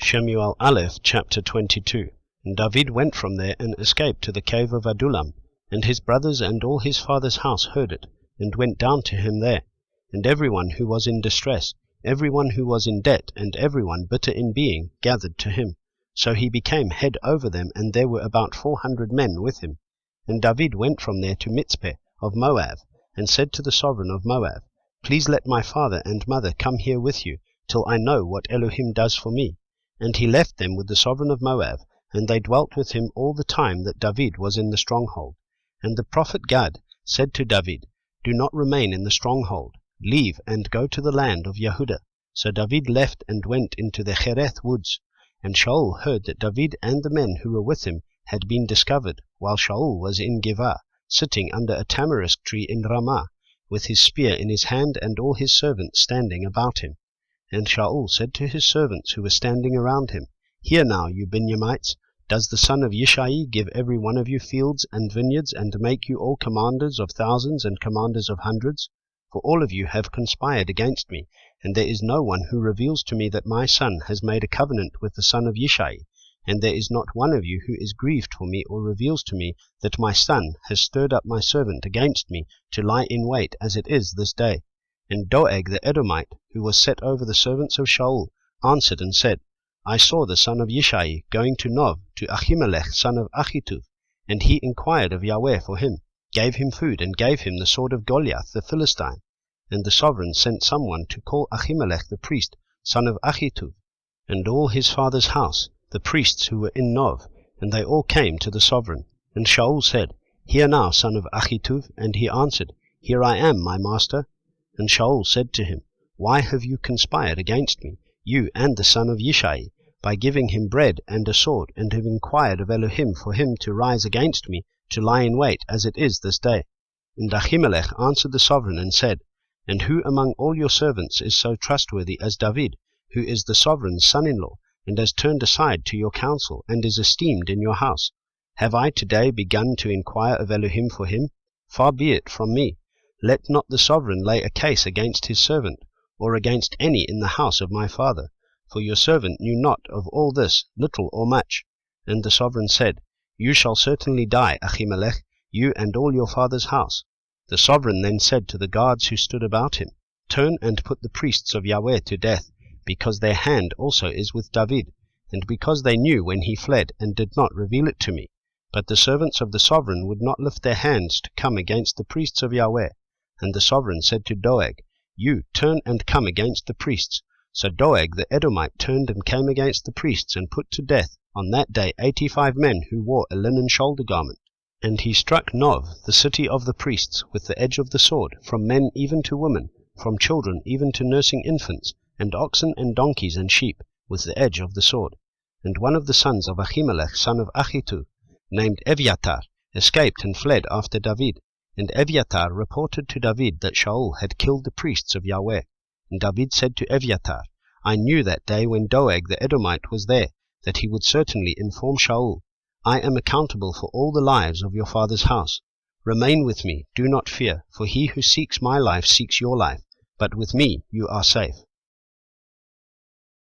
Shemu'ėl Aleph, chapter 22. And David went from there and escaped to the cave of Adullam, and his brothers and all his father's house heard it, and went down to him there. And everyone who was in distress, everyone who was in debt, and everyone bitter in being, gathered to him. So he became head over them, and there were about 400 men with him. And David went from there to Mitzpeh of Moab, and said to the sovereign of Moab, Please let my father and mother come here with you, till I know what Elohim does for me. And he left them with the sovereign of Moab, and they dwelt with him all the time that David was in the stronghold. And the prophet Gad said to David, Do not remain in the stronghold, leave and go to the land of Yehudah. So David left and went into the Chereth woods. And Shaul heard that David and the men who were with him had been discovered, while Shaul was in Giv'ah, sitting under a tamarisk tree in Ramah, with his spear in his hand and all his servants standing about him. And Shaul said to his servants who were standing around him, Hear now, you Binyamites, does the son of Yishai give every one of you fields and vineyards, and make you all commanders of thousands and commanders of hundreds? For all of you have conspired against me, and there is no one who reveals to me that my son has made a covenant with the son of Yishai, and there is not one of you who is grieved for me or reveals to me that my son has stirred up my servant against me to lie in wait as it is this day. And Doeg the Edomite, who was set over the servants of Shaul, answered and said, I saw the son of Yishai going to Nov, to Ahimelech son of Achituv, and he inquired of Yahweh for him, gave him food, and gave him the sword of Goliath the Philistine. And the sovereign sent someone to call Ahimelech the priest, son of Achituv, and all his father's house, the priests who were in Nov, and they all came to the sovereign. And Shaul said, Hear now, son of Achituv. And he answered, Here I am, my master. And Shaul said to him, Why have you conspired against me, you and the son of Yishai, by giving him bread and a sword, and have inquired of Elohim for him to rise against me, to lie in wait, as it is this day? And Ahimelech answered the sovereign and said, And who among all your servants is so trustworthy as David, who is the sovereign's son-in-law, and has turned aside to your counsel, and is esteemed in your house? Have I today begun to inquire of Elohim for him? Far be it from me. Let not the sovereign lay a case against his servant, or against any in the house of my father, for your servant knew not of all this, little or much. And the sovereign said, You shall certainly die, Ahimelech, you and all your father's house. The sovereign then said to the guards who stood about him, Turn and put the priests of Yahweh to death, because their hand also is with David, and because they knew when he fled, and did not reveal it to me. But the servants of the sovereign would not lift their hands to come against the priests of Yahweh. And the sovereign said to Doeg, You turn and come against the priests. So Doeg the Edomite turned and came against the priests, and put to death on that day 85 men who wore a linen shoulder garment. And he struck Nov, the city of the priests, with the edge of the sword, from men even to women, from children even to nursing infants, and oxen and donkeys and sheep, with the edge of the sword. And one of the sons of Ahimelech son of Achituv, named Eviatar, escaped and fled after David. And Eviatar reported to David that Shaul had killed the priests of Yahweh. And David said to Eviatar, I knew that day when Doeg the Edomite was there, that he would certainly inform Shaul. I am accountable for all the lives of your father's house. Remain with me, do not fear, for he who seeks my life seeks your life, but with me you are safe.